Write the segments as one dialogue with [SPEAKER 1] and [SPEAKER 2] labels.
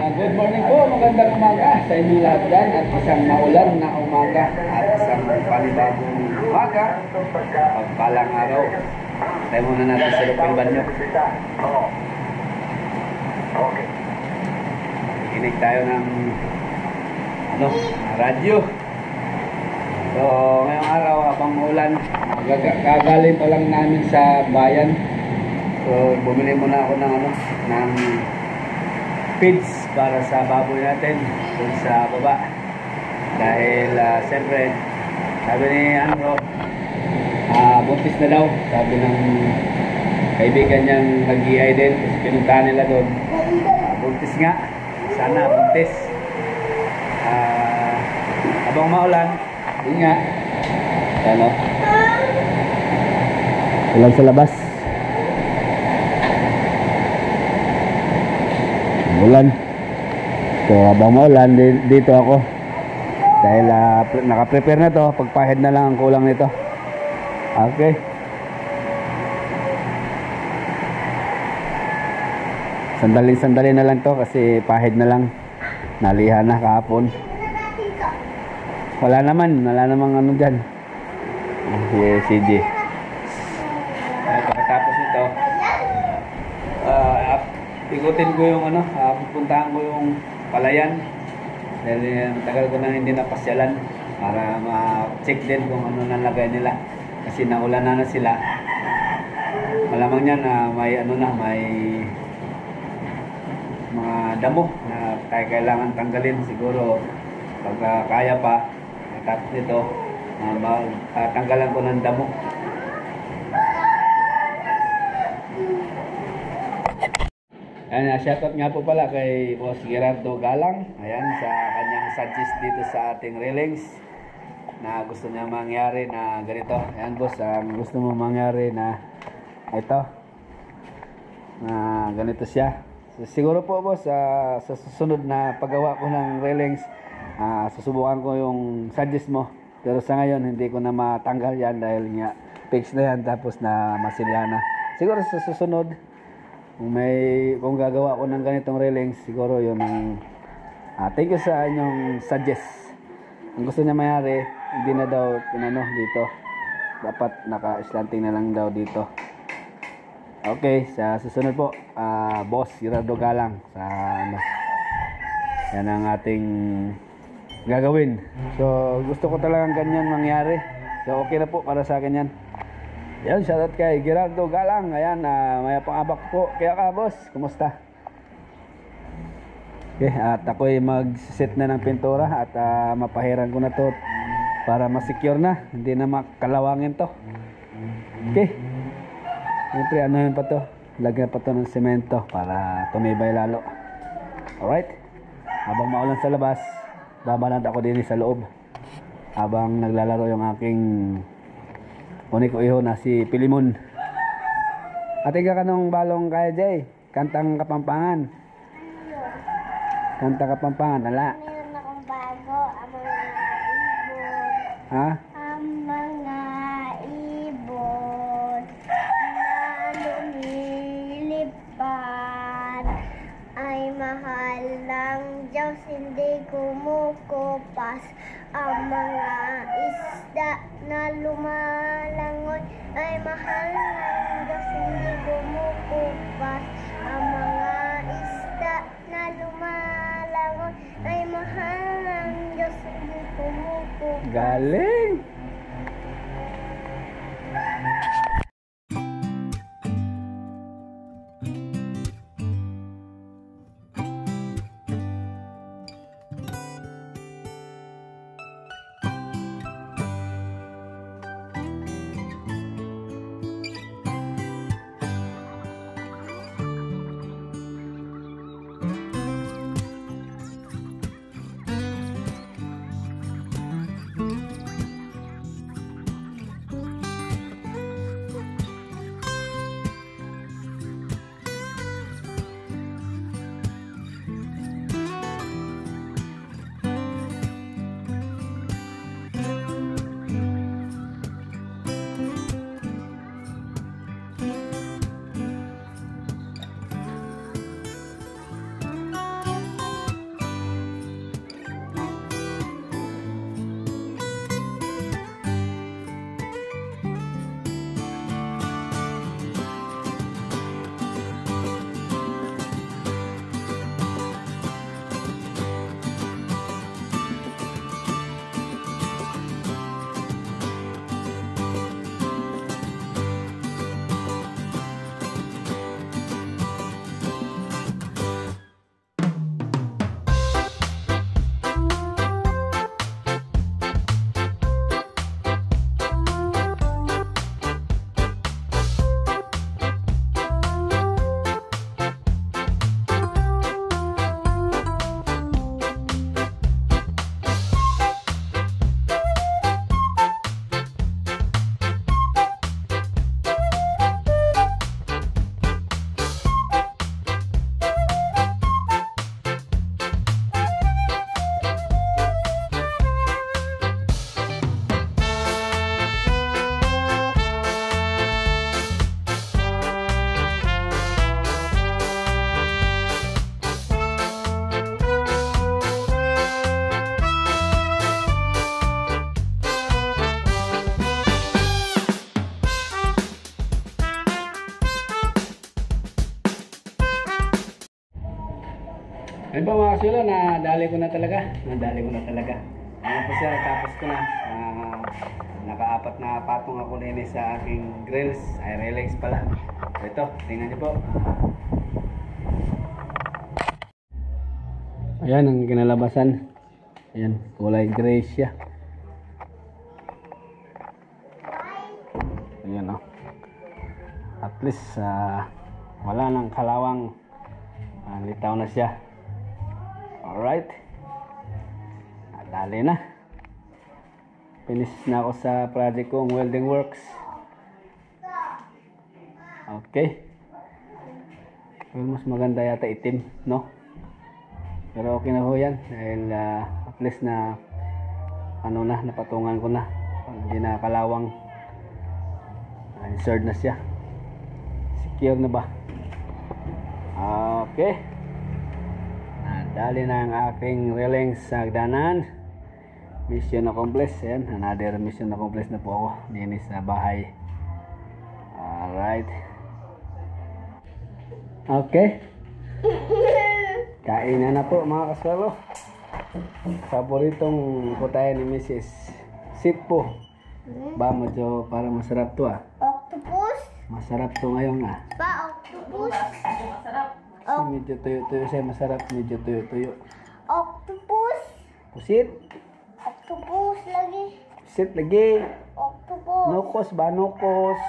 [SPEAKER 1] Good morning po, magandang umaga sa inyong lahat dyan at isang maulan na umaga at isang panibagong umaga, pagpalang araw. Tayo muna natin sa lupang banyo. Inig tayo ng radyo. So ngayong araw habang maulan, kagaling pa lang namin sa bayan. So bumili muna ako ng ng feeds para sa baboy natin dun sa baba. Dahil siyempre sabi ni buntis na daw, sabi ng kaibigan niyang nag-EI din kasi pinuntahan nila doon. Buntis nga, sana buntis. Habang maulan, yun nga, ulan sa labas, ulan. So habang maulan dito ako dahil naka-prepare na to, pagpahid na lang ang kulang nito. Okay, sandali na lang to kasi pahid na lang, nalihan na kahapon. Wala namang dyan. CG. Pagkatapos nito, ikutin ko yung pupuntahan ko yung palayan dahil tagal ko na hindi napasyalan para ma-check din kung ano nalagay nila kasi naulan na sila. Malamang yan na may may mga damo na kailangan tanggalin siguro pag kaya pa. Tapos nito tanggalan ko ng damo. Ayan, shoutout nga po pala kay Boss Gerardo Galang. Ayan, sa kanyang suggest dito sa ating railings na gusto niya mangyari na ganito. Ayan boss, gusto mo mangyari na ito, na ganito siya. So, siguro po boss, sa susunod na paggawa ko ng railings, susubukan ko yung suggest mo. Pero sa ngayon, hindi ko na matanggal yan dahil nga fix na yan tapos na masilya na. Siguro sa susunod, kung gagawa ko ng ganitong railings, siguro yun ang thank you sa inyong suggest. Ang gusto niya mayari, hindi na daw dito, dapat naka-slanting na lang daw dito. Okay, sa susunod po, Boss Gerardo Galang, yan ang ating gagawin. So gusto ko talagang ganyan mangyari, so okay na po para sa akin yan. Yan, shoutout kay Gerardo Galang. Ayan, may pang-abak po. Kaya ka, boss, kumusta? Okay, at ako'y mag-set na ng pintura at mapahiran ko na to para ma-secure na. Hindi na makalawangin to. Okay. Siyempre, yun pa to? Lagyan pa to ng semento para tumibay lalo. Alright. Habang maulan sa labas, babanat ako din sa loob. Habang naglalaro yung aking unik ko iho na si Pilimon. Ate ka kanong balong kaya Jay, kantang Kapampangan. Kanta Kapampangan, ala.
[SPEAKER 2] Mayroon akong bago, ang mga ibon.
[SPEAKER 1] Ha?
[SPEAKER 2] Ang mga ibon na lumilipad ay mahal ng Diyos, hindi kumukupas. Ang mga isda na lumalangoy ay mahal ng Diyos, hindi kumukupas. Ang mga isda na lumalangoy ay mahal ng Diyos, hindi kumukupas.
[SPEAKER 1] Galing! Ayan po mga kasulo, nadali ko na talaga. Ayan po siya, tapos ko na. Naka-4 na patong ako nini sa aking grills. Ay, relays pala. Ito, tingnan niyo po. Ayan ang kinalabasan. Ayan, kulay gray siya. Ayan o. At least, wala nang kalawang. Litaw na siya. Alright. Dali na. Finish na ako sa project kong welding works. Okay. Mas maganda yata itim, no? Pero okay na ho yan. Dahil at least na napatungan ko na. Hindi na kalawang. Insured na siya. Secure na ba? Okay. Dali na ang aking railings sa hagdanan. Mission accomplished. Ayan, another mission accomplished na po ako dinis sa bahay. Alright. Okay. Kainan na po mga kaswalo. Paboritong putayan ni Mrs. Sitpo. Ba mo jo, para masarap to
[SPEAKER 2] Octopus?
[SPEAKER 1] Masarap to ngayon
[SPEAKER 2] Pa, octopus?
[SPEAKER 3] Masarap.
[SPEAKER 1] Medyo tuyo-tuyo siya, masarap. Medyo tuyo-tuyo.
[SPEAKER 2] Octopus?
[SPEAKER 1] Pusit.
[SPEAKER 2] Octopus lagi.
[SPEAKER 1] Pusit lagi.
[SPEAKER 2] Octopus.
[SPEAKER 1] Nukos ba? Nukos.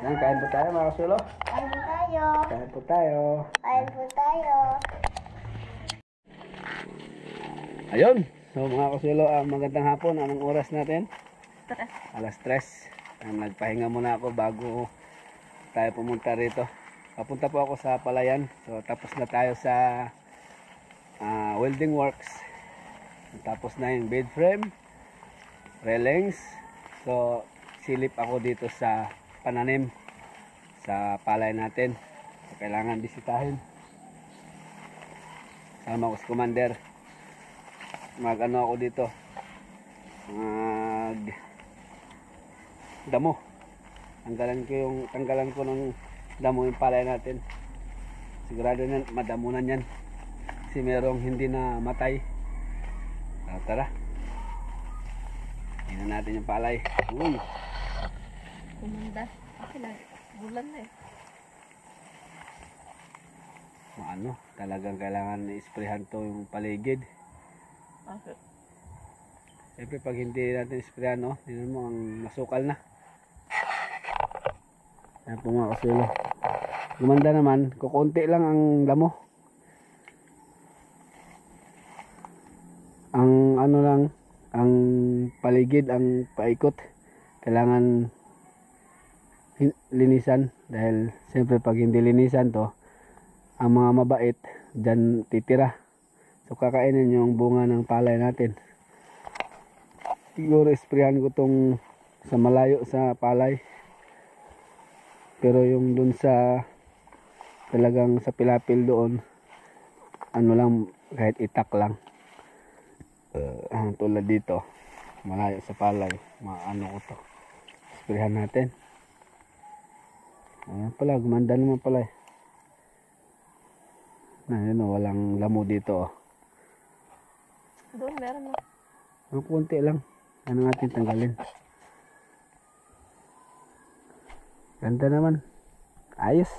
[SPEAKER 1] Yan, kain po tayo mga kasulo.
[SPEAKER 2] Kain po tayo.
[SPEAKER 1] Kain po tayo.
[SPEAKER 2] Kain po tayo.
[SPEAKER 1] Ayun. So mga kasulo, magandang hapon. Anong oras natin? Alas 3. Nagpahinga muna ako bago tayo pumunta rito. Papunta po ako sa Palayan. So tapos na tayo sa welding works. Tapos na yung bed frame, railings. So silip ako dito sa pananim sa palay natin. So, kailangan bisitahin. Sama ko si Commander. Mag-ano ako dito. Damo. Tanggalan ko ng damo yung palay natin. Sigurado na madamunan yan. Kasi merong hindi na matay. Tara. Tingnan natin yung palay. Uy.
[SPEAKER 3] Kumanda. Okay lang. Bulan na
[SPEAKER 1] Talagang kailangan i-sprayhan to yung paligid.
[SPEAKER 3] Okay.
[SPEAKER 1] Siyempre pag hindi natin i-sprayhan, tingnan mo ang masukal na. Ayan po mga kasulo. Gumanda naman, kukunti lang ang damo. Ang ang paligid, ang paikot, kailangan linisan. Dahil siyempre pag hindi linisan to, ang mga mabait dyan titira. So kakainin yung bunga ng palay natin. Siguro isprayan ko tong sa malayo sa palay. Pero yung dun sa talagang sa pilapil doon, lang, kahit itak lang. Tulad dito, malayo sa palay, ko to. Sprayan natin. Ayan pala, gumanda naman pala Ayan walang lamo dito
[SPEAKER 3] Doon meron na.
[SPEAKER 1] Ang konti lang. Ano natin tanggalin. Ganda naman. Ayos.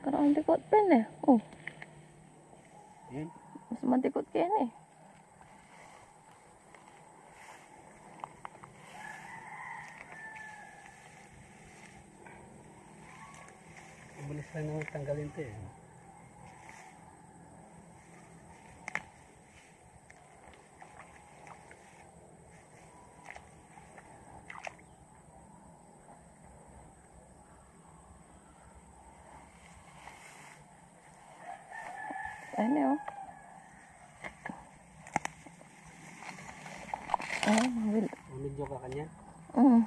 [SPEAKER 3] Parang ang dikot pa yun Oh.
[SPEAKER 1] Yan.
[SPEAKER 3] Mas madikot ka yan
[SPEAKER 1] Bilis lang naman tanggalin to
[SPEAKER 3] Ayun Ah,
[SPEAKER 1] Medyo ka kanya.
[SPEAKER 3] mm.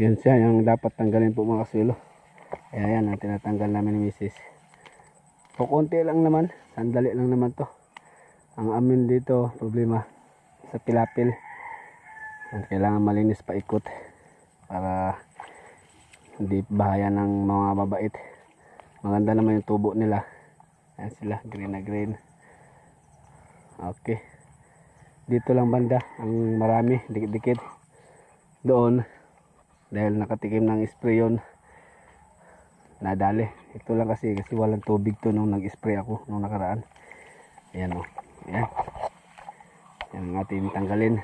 [SPEAKER 1] Yan siya yung dapat tanggalin po mga kaswelo. Kaya yan ang tinatanggal namin ni Mrs. So konti lang naman, sandali lang naman to. Ang amin dito problema sa pilapil. Kailangan malinis pa ikot para hindi bahaya ng mga mabait. Maganda naman yung tubo nila. Ayan sila, green na green. Okay. Dito lang banda ang marami, dikit-dikit. Doon dahil nakatikim ng spray yun, nadali. Ito lang kasi walang tubig to nung nag-spray ako nung nakaraan. Ayan o. Ayan. Yan ang ating tanggalin.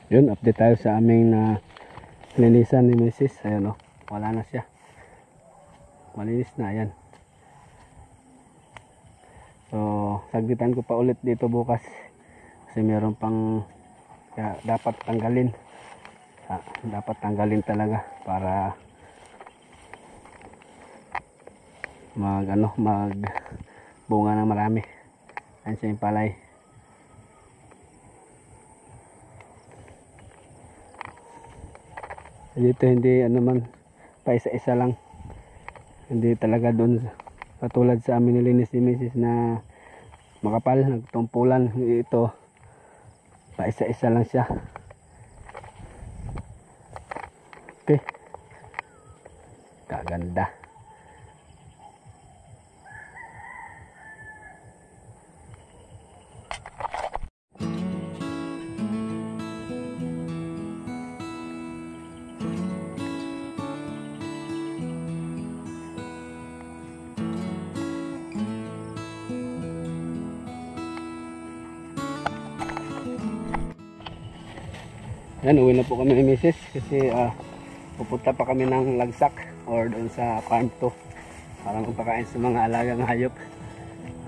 [SPEAKER 1] Yun, update tayo sa aming na linisan ni Mrs. Ayan o, wala na siya. Malinis na, ayan. So, saglitan ko pa ulit dito bukas. Kasi meron pang dapat tanggalin. Dapat tanggalin talaga para mag bunga ng marami. Ayan siya yung palay. Dito hindi man pa isa-isa lang. Hindi talaga doon katulad sa amin nilinis ni Mrs. na makapal, nagtumpulan. Ito pa isa-isa lang siya. Okay. Kaganda. Yan, uwi na po kami ni Mrs. kasi pupunta pa kami ng Lagsak or doon sa farm to para magpakain sa mga alagang hayop.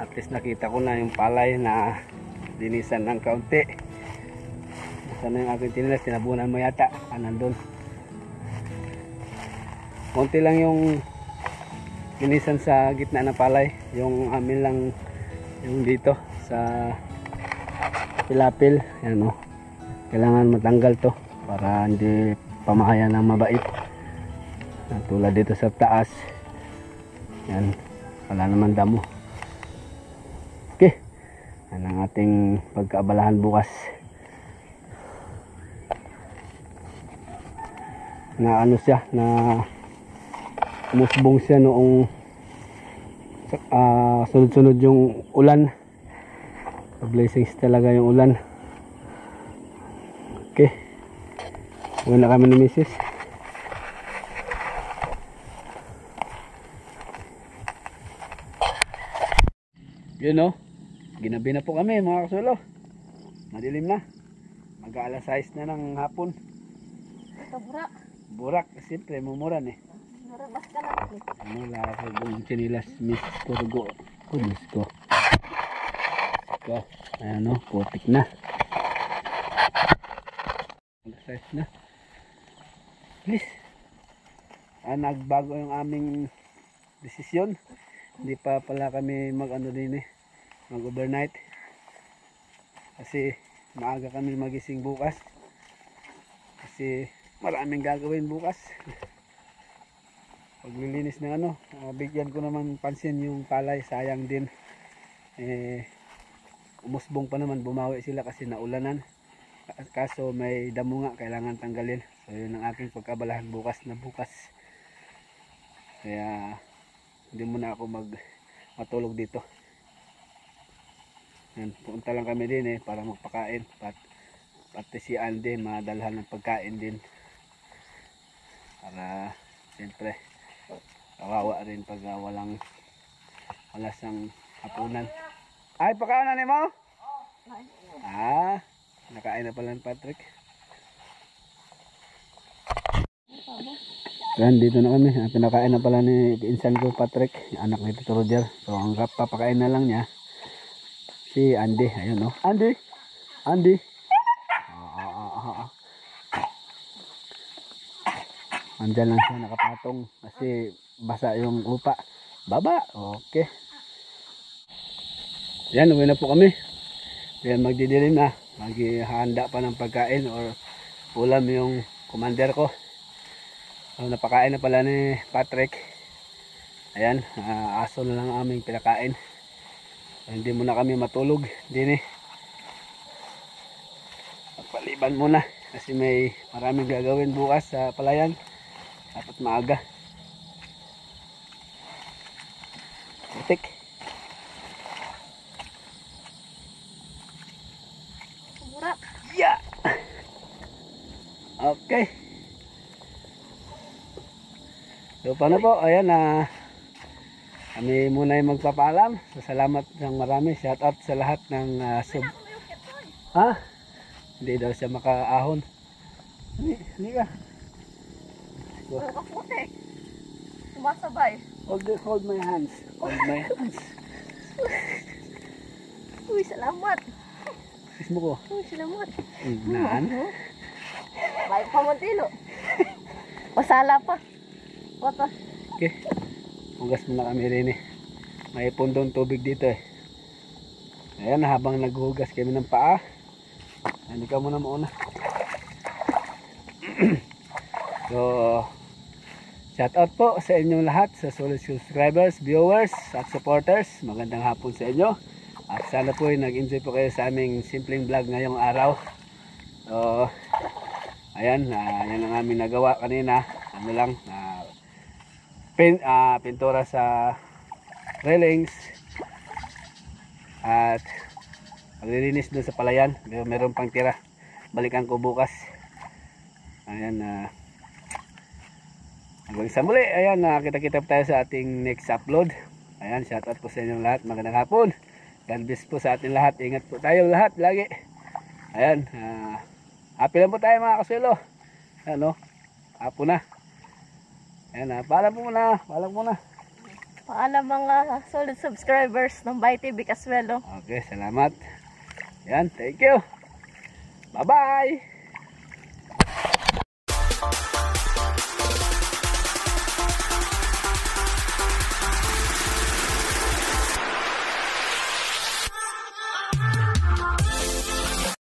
[SPEAKER 1] At least nakita ko na yung palay na linisan ng kaunti. Sana yung aking tinilas, tinabunan mo yata, nandun. Konti lang yung linisan sa gitna ng palay, yung amin lang yung dito sa pilapil. Yan o, kailangan matanggal to para hindi pamahaya ng mabait. Tulad dito sa taas, yan, wala naman damo. Okay, yan ang ating pagkaabalahan bukas. Na ano siya, na umusbong siya noong sunod-sunod yung ulan. Blessings talaga yung ulan. Okay, uwi na kami ni Mrs. Yun o, ginabi na po kami mga kasulo. Madilim na, mag-aalas 6 na ng hapon.
[SPEAKER 3] Ito, burak.
[SPEAKER 1] Burak, siyempre mumuran eh.
[SPEAKER 3] Narabas ka na.
[SPEAKER 1] Mula ako yung chinilas, Miss Kurgo. Miss ko. Ayan o, putik na. Mag-size na. Please. Nagbago yung aming desisyon. Hindi pa pala kami din mag overnight. Kasi maaga kami magising bukas. Kasi maraming gagawin bukas. Paglilinis ng bigyan ko naman pansin yung palay, sayang din. Umusbong pa naman, bumawi sila kasi naulanan. Kaso may damo nga, kailangan tanggalin. So yun ang aking pagkabalahan bukas na bukas. Kaya hindi muna ako matulog dito. Yan, punta lang kami din para magpakain. Pati si Andy madalhan ng pagkain din. Para siyempre kawawa rin pag wala siyang hapunan. Ay, pakain na mo? Nakain na pala ni Patrick. Yan, dito na kami. Pinakain na pala ni insan ko Patrick, anak ni Tito Roger. So ang papakain na lang niya si Andy. Ayun o, Andy. Andyan lang siya nakapatong kasi basa yung lupa. Baba. Okay. Yan, uwi na po kami. Yan, magdidilim na. Maghihanda pa ng pagkain or ulam yung commander ko. So, napakain na pala ni Patrick. Ayan, aso na lang aming pinakain. So, hindi muna kami matulog din Paliban muna kasi may maraming gagawin bukas sa palayan. Dapat maaga. Patrick.
[SPEAKER 3] Burak.
[SPEAKER 1] Yeah. Okay. So paano po, ayan kami muna yung magpapaalam. So, salamat ng marami, shout out sa lahat ng Hindi daw siya makaahon. Hindi ka.
[SPEAKER 3] Ang kaputi. Sumasabay.
[SPEAKER 1] Hold my hands. Hold my hands.
[SPEAKER 3] Uy, salamat.
[SPEAKER 1] Kiss mo ko.
[SPEAKER 3] Uy, salamat.
[SPEAKER 1] Naan.
[SPEAKER 3] Baik pa mo dilo. Pasala pa. Wata.
[SPEAKER 1] Okay. Hugas muna kami rin eh. May pundong tubig dito eh. Ayan, habang naghugas kami ng paa. Hindi ka muna mauna. So, shout out po sa inyong lahat, sa solid subscribers, viewers, at supporters. Magandang hapon sa inyo. At sana po nag-enjoy po kayo sa aming simpleng vlog ngayong araw. So, ayan, yan ang aming nagawa kanina. Ano lang, pintura sa railings. At paglilinis doon sa palayan. Meron pang tira. Balikan ko bukas. Ayan, hanggang sa muli. Ayan, kita-kita tayo sa ating next upload. Ayan, shout out po sa inyong lahat. Magandang hapon. God bless po sa ating lahat. Ingat po tayo lahat lagi. Ayan, happy lang po tayo mga kasuelo. Ano, hapon na. Ayan, paalam po muna. Paalam muna.
[SPEAKER 3] Paalam mga solid subscribers ng Bay TV Casuelo.
[SPEAKER 1] Okay, salamat. Ayan, thank you. Bye-bye.